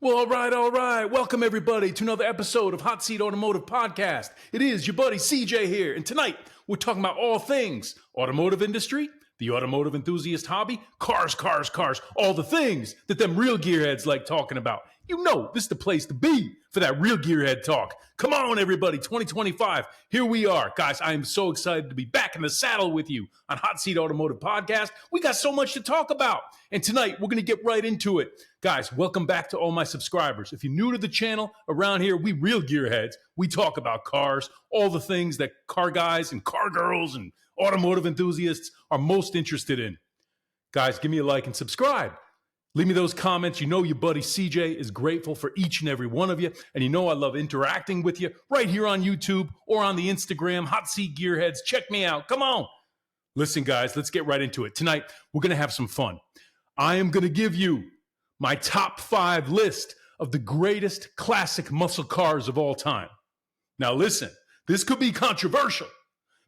Well, all right. Welcome, everybody, to another episode of Hot Seat Automotive Podcast. It is your buddy CJ here, and tonight we're talking about all things automotive industry, the automotive enthusiast hobby, cars, all the things that them real gearheads like talking about. You know, this is the place to be for that real gearhead talk. Come on, everybody, 2025, here we are. Guys, I am so excited to be back in the saddle with you on Hot Seat Automotive Podcast. We got so much to talk about, and tonight we're going to get right into it. Guys, welcome back to all my subscribers. If you're new to the channel, around here, we real gearheads. We talk about cars, all the things that car guys and car girls and automotive enthusiasts are most interested in. Guys, give me a like and subscribe. Leave me those comments. You know your buddy CJ is grateful for each and every one of you. And you know I love interacting with you right here on YouTube or on the Instagram, Hot Seat Gearheads. Check me out. Come on. Listen, guys, let's get right into it. Tonight, we're going to have some fun. I am going to give you my top 5 list of the greatest classic muscle cars of all time. Now listen, this could be controversial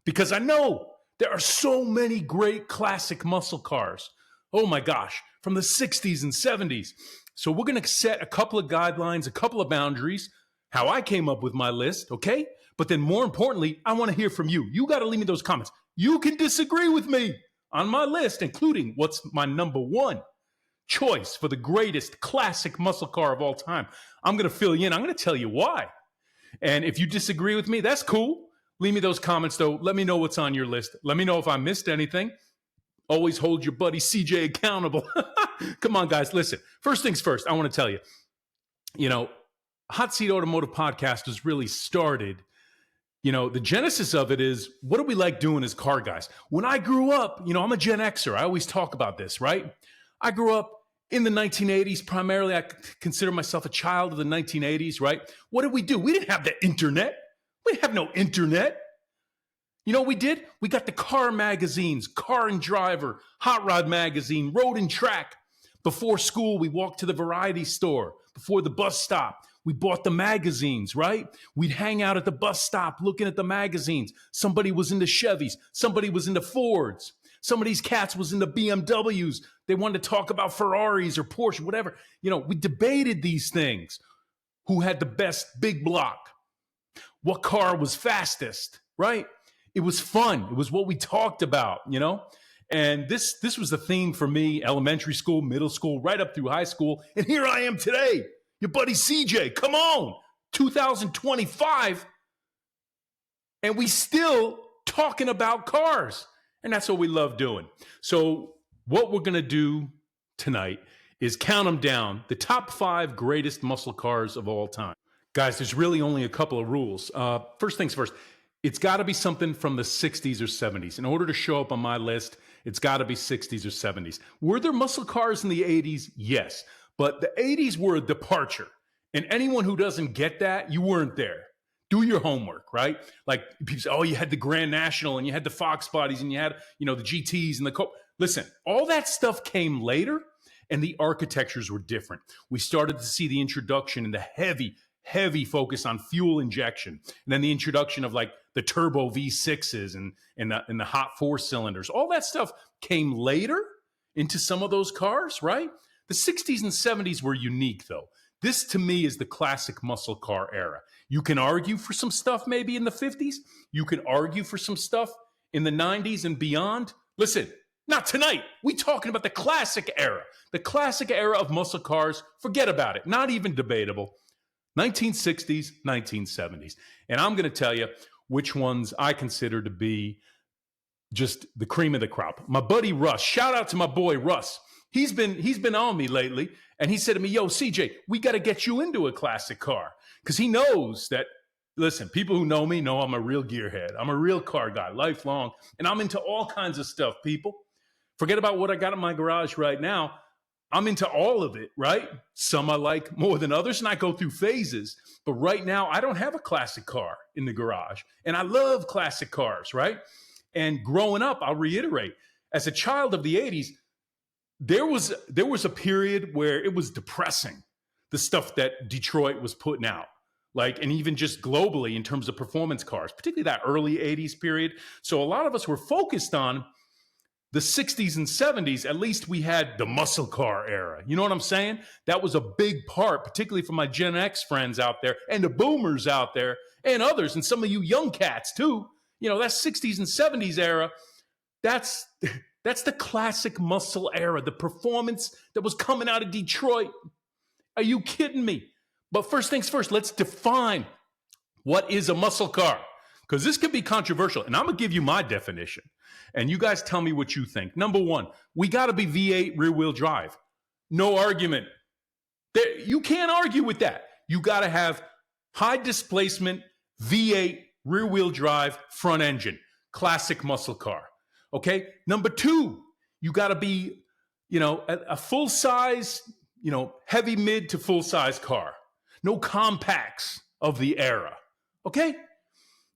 because I know there are so many great classic muscle cars. Oh my gosh, from the 60s and 70s. So we're going to set a couple of guidelines, a couple of boundaries, how I came up with my list, okay? But then more importantly, I want to hear from you. You got to leave me those comments. You can disagree with me on my list, including what's my number 1 choice for the greatest classic muscle car of all time. I'm going to fill you in. I'm going to tell you why. And if you disagree with me, that's cool. Leave me those comments, though. Let me know what's on your list. Let me know if I missed anything. Always hold your buddy CJ accountable. Come on, guys. Listen, first things first, I want to tell you, Hot Seat Automotive Podcast has really started. The genesis of it is, what do we like doing as car guys? When I grew up, I'm a Gen Xer. I always talk about this, right? I grew up in the 1980s. Primarily, I consider myself a child of the 1980s, right? What did we do? We didn't have the internet. We didn't have no internet. You know what we did? We got the car magazines, Car and Driver, Hot Rod Magazine, Road and Track. Before school, we walked to the variety store. Before the bus stop, we bought the magazines, right? We'd hang out at the bus stop looking at the magazines. Somebody was into Chevys. Somebody was into Fords. Some of these cats was into BMWs. They wanted to talk about Ferraris or Porsche, whatever. We debated these things. Who had the best big block? What car was fastest, right? It was fun. It was what we talked about, And this was the theme for me, elementary school, middle school, right up through high school. And here I am today, your buddy CJ. Come on, 2025. And we still talking about cars. And that's what we love doing. So what we're going to do tonight is count them down, the top 5 greatest muscle cars of all time. Guys, there's really only a couple of rules. First things first. It's got to be something from the 60s or 70s. In order to show up on my list, it's got to be 60s or 70s. Were there muscle cars in the 80s? Yes. But the 80s were a departure. And anyone who doesn't get that, you weren't there. Do your homework, right? Like people say, oh, you had the Grand National and you had the Fox bodies and you had, the GTs and the... Listen, all that stuff came later and the architectures were different. We started to see the introduction and the heavy focus on fuel injection. And then the introduction of like the turbo V6s and the hot 4 cylinders. All that stuff came later into some of those cars, right? The 60s and 70s were unique though. This to me is the classic muscle car era. You can argue for some stuff maybe in the 50s. You can argue for some stuff in the 90s and beyond. Listen, not tonight. We talking about the classic era. The classic era of muscle cars. Forget about it. Not even debatable. 1960s, 1970s. And I'm going to tell you which ones I consider to be just the cream of the crop. My buddy Russ, shout out to my boy Russ. He's been on me lately, and he said to me, yo, CJ, we got to get you into a classic car. Because he knows that, listen, people who know me know I'm a real gearhead. I'm a real car guy, lifelong. And I'm into all kinds of stuff, people. Forget about what I got in my garage right now. I'm into all of it, right? Some I like more than others, and I go through phases. But right now, I don't have a classic car in the garage. And I love classic cars, right? And growing up, I'll reiterate, as a child of the 80s, there was a period where it was depressing, the stuff that Detroit was putting out. And even just globally in terms of performance cars, particularly that early 80s period. So a lot of us were focused on the 60s and 70s, at least we had the muscle car era. You know what I'm saying? That was a big part, particularly for my Gen X friends out there and the boomers out there and others, and some of you young cats too. You know, that 60s and 70s era, that's the classic muscle era, the performance that was coming out of Detroit. Are you kidding me? But first things first, let's define what is a muscle car, because this could be controversial, and I'm going to give you my definition, and you guys tell me what you think. Number one, we got to be V8 rear-wheel drive. No argument. You can't argue with that. You got to have high displacement V8 rear-wheel drive front engine, classic muscle car. Okay. Number two, you got to be, a full size, heavy mid to full size car. No compacts of the era. Okay.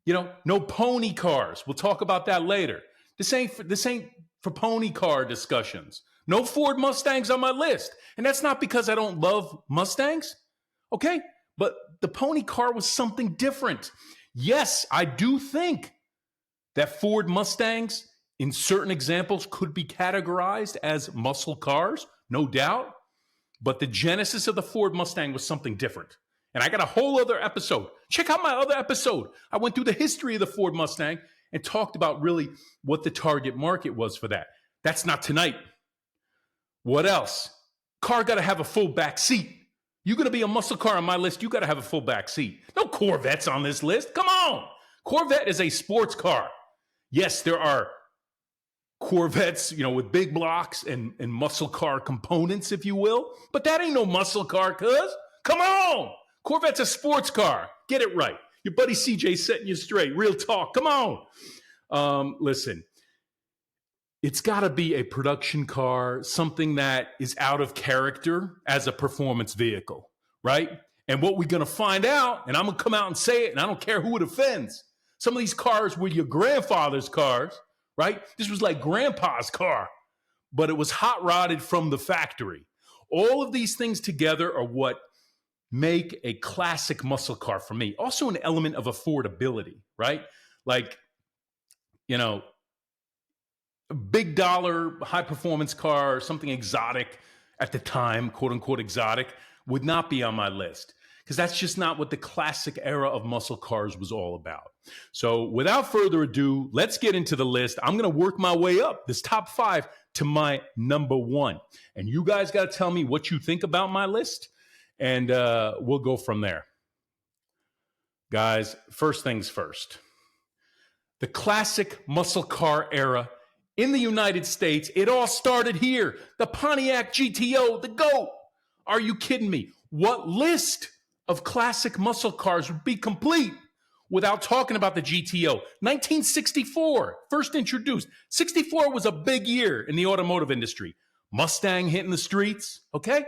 No pony cars. We'll talk about that later. This ain't for pony car discussions. No Ford Mustangs on my list. And that's not because I don't love Mustangs. Okay. But the pony car was something different. Yes, I do think that Ford Mustangs in certain examples could be categorized as muscle cars, no doubt. But the genesis of the Ford Mustang was something different. And I got a whole other episode. Check out my other episode. I went through the history of the Ford Mustang and talked about really what the target market was for that. That's not tonight. What else? Car got to have a full back seat. You're going to be a muscle car on my list, you got to have a full back seat. No Corvettes on this list. Come on. Corvette is a sports car. Yes, there are Corvettes, with big blocks and muscle car components, if you will. But that ain't no muscle car, cuz. Come on. Corvette's a sports car. Get it right. Your buddy CJ setting you straight. Real talk. Come on. Listen, it's got to be a production car, something that is out of character as a performance vehicle, right? And what we're going to find out, and I'm going to come out and say it, and I don't care who it offends. Some of these cars were your grandfather's cars, right? This was like grandpa's car, but it was hot rodded from the factory. All of these things together are what make a classic muscle car for me. Also an element of affordability, right? Like, a big dollar, high performance car, something exotic at the time, quote unquote exotic, would not be on my list, because that's just not what the classic era of muscle cars was all about. So without further ado, let's get into the list. I'm going to work my way up this top 5 to my number 1. And you guys got to tell me what you think about my list, and we'll go from there. Guys, first things first. The classic muscle car era in the United States, it all started here. The Pontiac GTO, the GOAT. Are you kidding me? What list of classic muscle cars would be complete without talking about the GTO? 1964, first introduced. 64 was a big year in the automotive industry. Mustang hitting the streets, okay?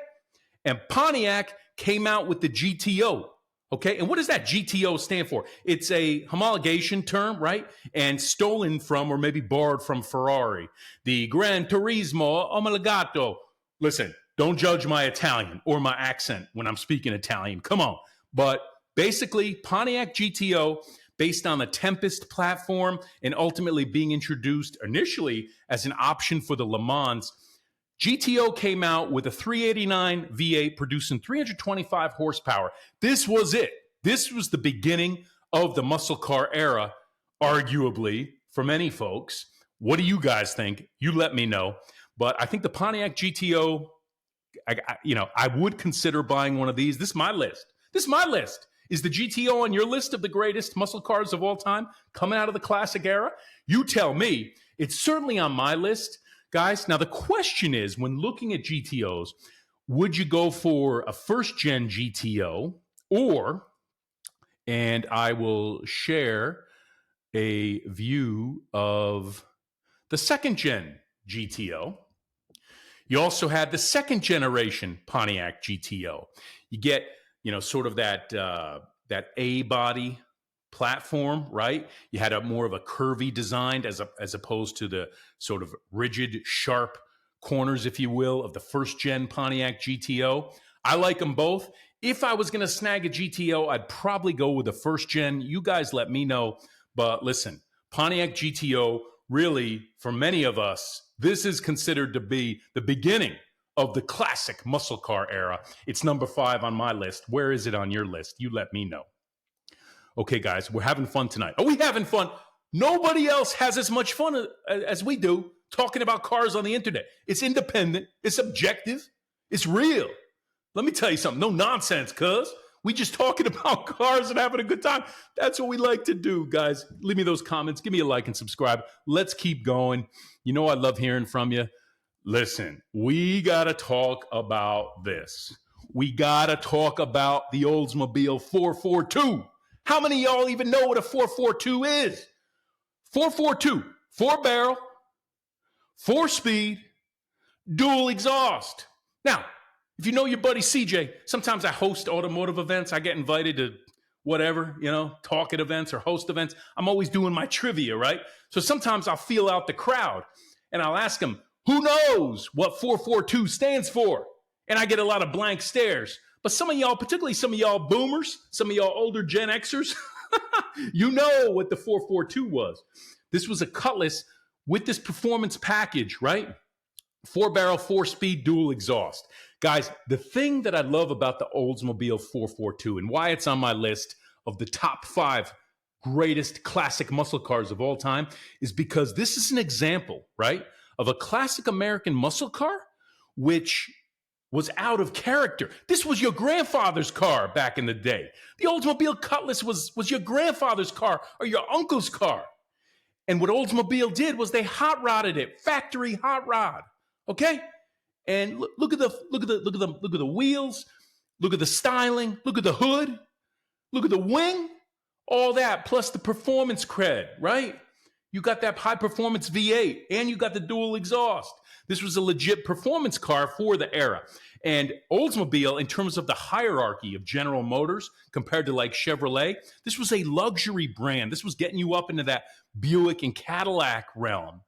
And Pontiac came out with the GTO, okay? And what does that GTO stand for? It's a homologation term, right? And stolen from, or maybe borrowed from, Ferrari. The Gran Turismo Omologato. Listen, don't judge my Italian or my accent when I'm speaking Italian. Come on. But basically, Pontiac GTO, based on the Tempest platform and ultimately being introduced initially as an option for the Le Mans, GTO came out with a 389 V8 producing 325 horsepower. This was it. This was the beginning of the muscle car era, arguably, for many folks. What do you guys think? You let me know. But I think the Pontiac GTO, I would consider buying one of these. This is my list. Is the GTO on your list of the greatest muscle cars of all time coming out of the classic era? You tell me. It's certainly on my list. Guys, now the question is, when looking at GTOs, would you go for a first-gen GTO or, and I will share a view of the second-gen GTO. You also had the second-generation Pontiac GTO. You get, sort of that A-body platform, right? You had a more of a curvy design as opposed to the sort of rigid, sharp corners, if you will, of the first gen Pontiac GTO. I like them both. If I was going to snag a GTO, I'd probably go with the first gen. You guys let me know. But listen, Pontiac GTO really, for many of us, this is considered to be the beginning of the classic muscle car era. It's number 5 on my list. Where is it on your list? You let me know. Okay, guys, we're having fun tonight. Are we having fun? Nobody else has as much fun as we do talking about cars on the internet. It's independent, it's objective, it's real. Let me tell you something. No nonsense, cuz. We just talking about cars and having a good time. That's what we like to do, guys. Leave me those comments. Give me a like and subscribe. Let's keep going. You know I love hearing from you. Listen, we got to talk about this. We got to talk about the Oldsmobile 442. How many of y'all even know what a 442 is? 442, 4-barrel, 4-speed, dual exhaust. Now, if you know your buddy CJ, sometimes I host automotive events. I get invited to whatever, talk at events or host events. I'm always doing my trivia, right? So sometimes I'll feel out the crowd and I'll ask them, who knows what 442 stands for? And I get a lot of blank stares. But some of y'all, particularly some of y'all boomers, some of y'all older Gen Xers, you know what the 442 was. This was a Cutlass with this performance package, right? 4-barrel, 4-speed, dual exhaust. Guys, the thing that I love about the Oldsmobile 442 and why it's on my list of the top 5 greatest classic muscle cars of all time is because this is an example, right, of a classic American muscle car which was out of character. This was your grandfather's car back in the day. The Oldsmobile Cutlass was your grandfather's car or your uncle's car. And what Oldsmobile did was they hot rodded it, factory hot rod. Okay? And look at the wheels, look at the styling, look at the hood, look at the wing, all that plus the performance cred, right? You got that high performance V8 and you got the dual exhaust. This was a legit performance car for the era. And Oldsmobile, in terms of the hierarchy of General Motors compared to like Chevrolet, this was a luxury brand. This was getting you up into that Buick and Cadillac realm.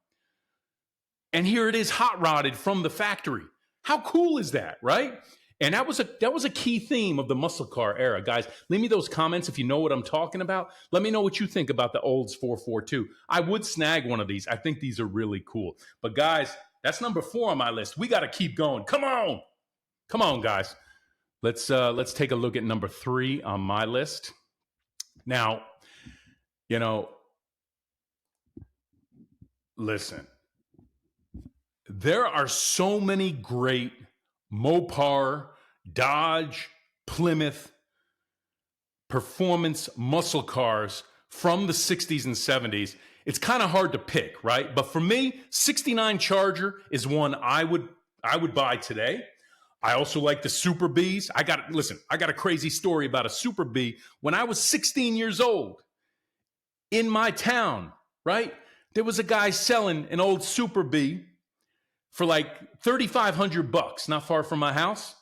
And here it is hot rodded from the factory. How cool is that, right? And that was a key theme of the muscle car era. Guys, leave me those comments if you know what I'm talking about. Let me know what you think about the Olds 442. I would snag one of these. I think these are really cool. But guys, that's number 4 on my list. We got to keep going. Come on, guys. Let's take a look at number 3 on my list. Now, listen. There are so many great Mopar, Dodge, Plymouth performance muscle cars from the 60s and 70s. It's kind of hard to pick, right? But for me, 69 Charger is one I would buy today. I also like the Super Bs. I got a crazy story about a Super B. When I was 16 years old in my town, right? There was a guy selling an old Super B for like $3,500, not far from my house.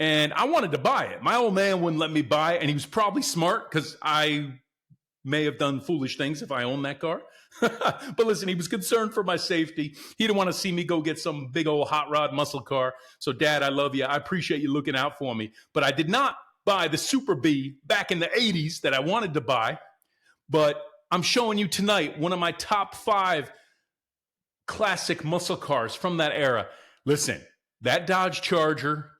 And I wanted to buy it. My old man wouldn't let me buy it, and he was probably smart because I may have done foolish things if I owned that car. But listen, he was concerned for my safety. He didn't want to see me go get some big old hot rod muscle car. So, Dad, I love you. I appreciate you looking out for me. But I did not buy the Super B back in the 80s that I wanted to buy. But I'm showing you tonight one of my top 5 classic muscle cars from that era. Listen, that Dodge Charger,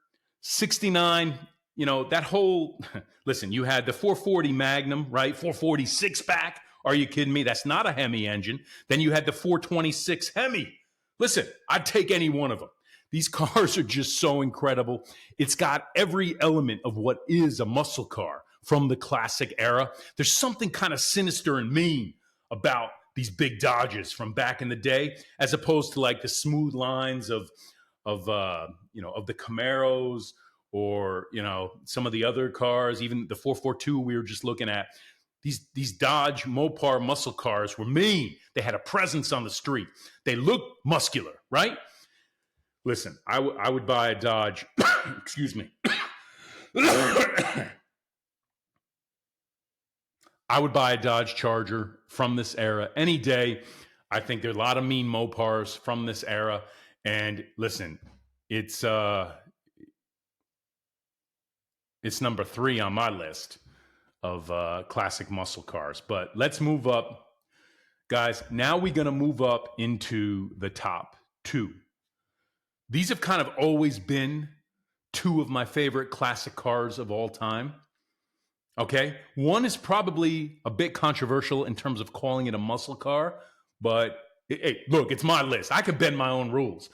69, that whole, listen, you had the 440 Magnum, right? 440 six-pack. Are you kidding me? That's not a Hemi engine. Then you had the 426 Hemi. Listen, I'd take any one of them. These cars are just so incredible. It's got every element of what is a muscle car from the classic era. There's something kind of sinister and mean about these big Dodges from back in the day, as opposed to like the smooth lines of the Camaros or, some of the other cars, even the 442 we were just looking at. These Dodge Mopar muscle cars were mean. They had a presence on the street. They looked muscular, right? Listen, I would buy a Dodge. Excuse me. I would buy a Dodge Charger from this era any day. I think there are a lot of mean Mopars from this era. And listen, it's number 3 on my list of classic muscle cars. But let's move up. Guys, now we're going to move up into the top two. These have kind of always been two of my favorite classic cars of all time. Okay. One is probably a bit controversial in terms of calling it a muscle car, but hey, look, it's my list. I could bend my own rules.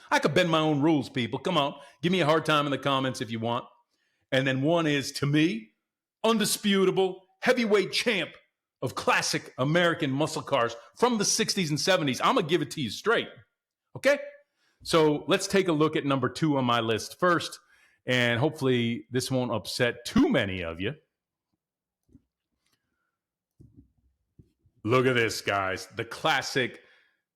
People. Come on. Give me a hard time in the comments if you want. And then one is, to me, undisputable heavyweight champ of classic American muscle cars from the 60s and 70s. I'm going to give it to you straight. Okay? So let's take a look at number two on my list first, and hopefully this won't upset too many of you. Look at this, guys. The classic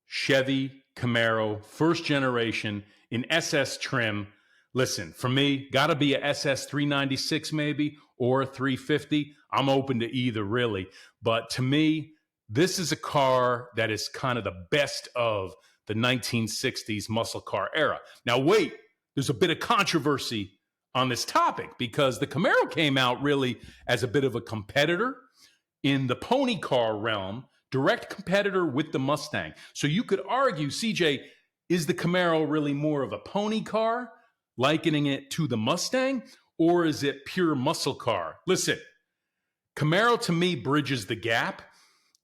Chevy Camaro, first generation in SS trim. Listen, for me, got to be a SS 396 maybe, or a 350. I'm open to either, really. But to me, this is a car that is kind of the best of the 1960s muscle car era. Now, wait, there's a bit of controversy on this topic because the Camaro came out really as a bit of a competitor in the pony car realm, direct competitor with the Mustang. So you could argue, CJ, is the Camaro really more of a pony car, likening it to the Mustang, or is it pure muscle car? Listen, Camaro to me bridges the gap,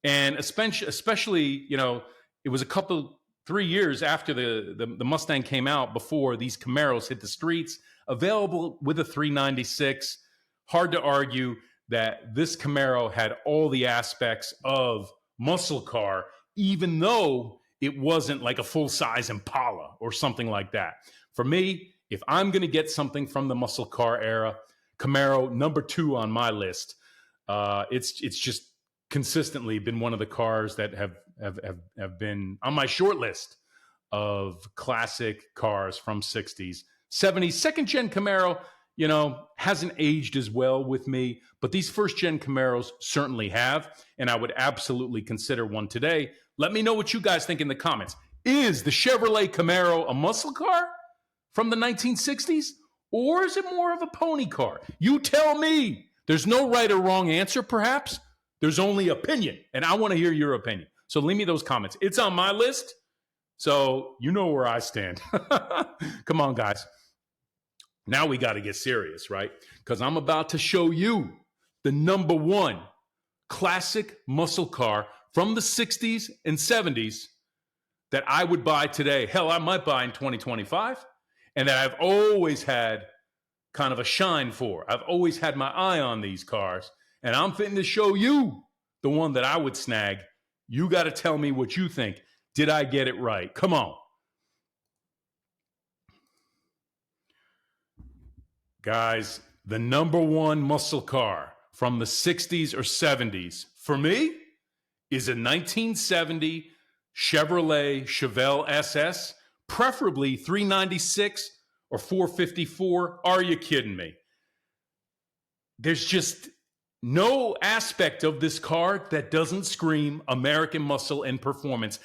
and especially, you know, it was 3 years after the Mustang came out before these Camaros hit the streets, available with a 396. Hard to argue that this Camaro had all the aspects of muscle car, even though it wasn't like a full-size Impala or something like that. For me, if I'm going to get something from the muscle car era, Camaro, number two on my list. It's just consistently been one of the cars that have been on my short list of classic cars from 60s, 70s. Second gen Camaro, you know, hasn't aged as well with me, but these first gen Camaros certainly have, and I would absolutely consider one today. Let me know what you guys think in the comments. Is the Chevrolet Camaro a muscle car from the 1960s, or is it more of a pony car? You tell me. There's no right or wrong answer, perhaps. There's only opinion, and I want to hear your opinion. So leave me those comments. It's on my list, so you know where I stand. Come on, guys. Now we got to get serious, right? Because I'm about to show you the number one classic muscle car from the 60s and 70s that I would buy today. Hell, I might buy in 2025, and that I've always had kind of a shine for. I've always had my eye on these cars, and I'm fitting to show you the one that I would snag. You got to tell me what you think. Did I get it right? Come on. Guys, the number one muscle car from the 60s or 70s, for me, is a 1970 Chevrolet Chev SS, preferably 396 or 454. Are you kidding me? There's just no aspect of this car that doesn't scream American muscle and performance.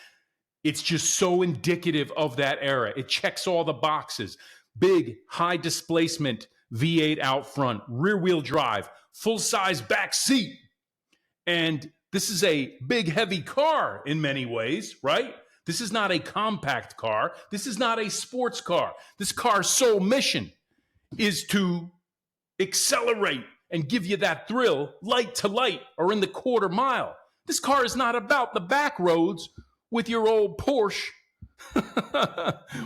It's just so indicative of that era. It checks all the boxes. Big, high displacement V8 out front, rear wheel drive, full size back seat. And this is a big, heavy car in many ways, right? This is not a compact car. This is not a sports car. This car's sole mission is to accelerate and give you that thrill, light to light or in the quarter mile. This car is not about the back roads with your old Porsche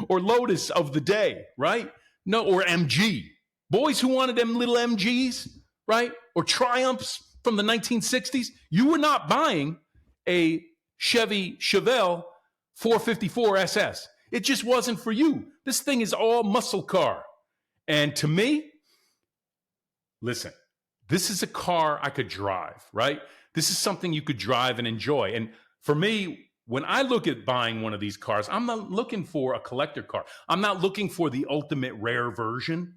or Lotus of the day, right? No, or MG. Boys who wanted them little MGs, right? Or Triumphs from the 1960s. You were not buying a Chevy Chevelle 454 SS. It just wasn't for you. This thing is all muscle car. And to me, listen, this is a car I could drive, right? This is something you could drive and enjoy. And for me, when I look at buying one of these cars, I'm not looking for a collector car. I'm not looking for the ultimate rare version,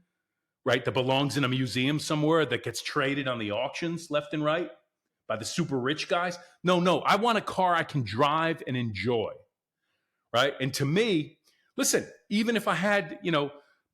right? That belongs in a museum somewhere that gets traded on the auctions left and right by the super rich guys. No, I want a car I can drive and enjoy, right? And to me, listen, even if I had,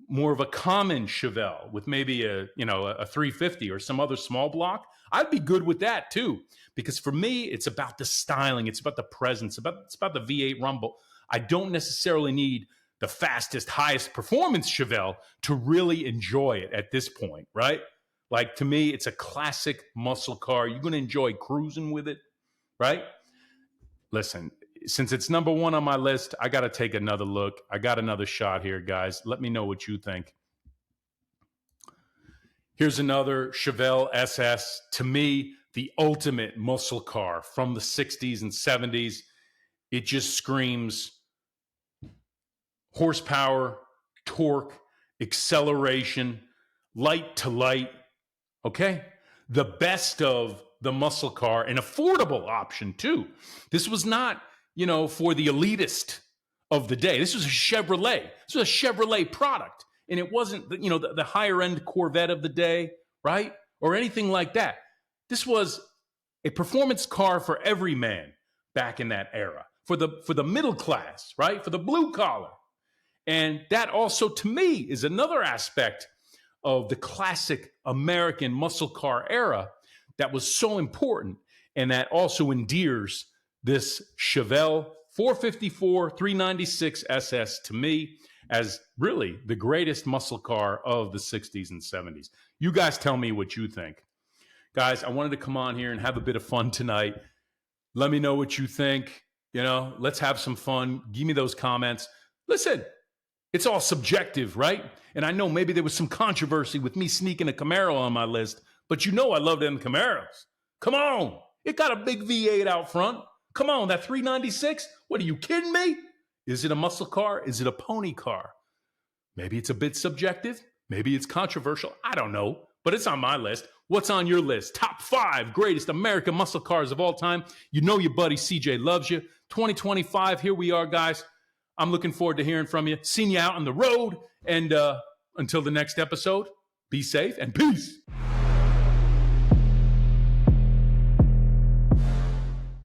more of a common Chevelle with maybe a 350 or some other small block, I'd be good with that too. Because for me, it's about the styling, it's about the presence, it's about the V8 rumble. I don't necessarily need the fastest, highest performance Chevelle to really enjoy it at this point, right? Like, to me, it's a classic muscle car. You're going to enjoy cruising with it, right? Listen, since it's number one on my list, I got to take another look. I got another shot here, guys. Let me know what you think. Here's another Chevelle SS. To me, the ultimate muscle car from the 60s and 70s. It just screams horsepower, torque, acceleration, light to light. Okay? The best of the muscle car, an affordable option too. This was not, for the elitist of the day. This was a Chevrolet. This was a Chevrolet product. And it wasn't, the higher end Corvette of the day, right? Or anything like that. This was a performance car for every man back in that era. For the middle class, right? For the blue collar. And that also, to me, is another aspect of the classic American muscle car era that was so important, and that also endears this Chevelle 454 396 SS to me as really the greatest muscle car of the 60s and 70s. You guys tell me what you think. Guys, I wanted to come on here and have a bit of fun tonight. Let me know what you think. Let's have some fun. Give me those comments. Listen, it's all subjective, right? And I know maybe there was some controversy with me sneaking a Camaro on my list, but I love them Camaros. Come on. It got a big V8 out front. Come on, that 396? What, are you kidding me? Is it a muscle car? Is it a pony car? Maybe it's a bit subjective. Maybe it's controversial. I don't know, but it's on my list. What's on your list? Top 5 greatest American muscle cars of all time. You know your buddy CJ loves you. 2025, here we are, guys. I'm looking forward to hearing from you, seeing you out on the road. And until the next episode, be safe and peace.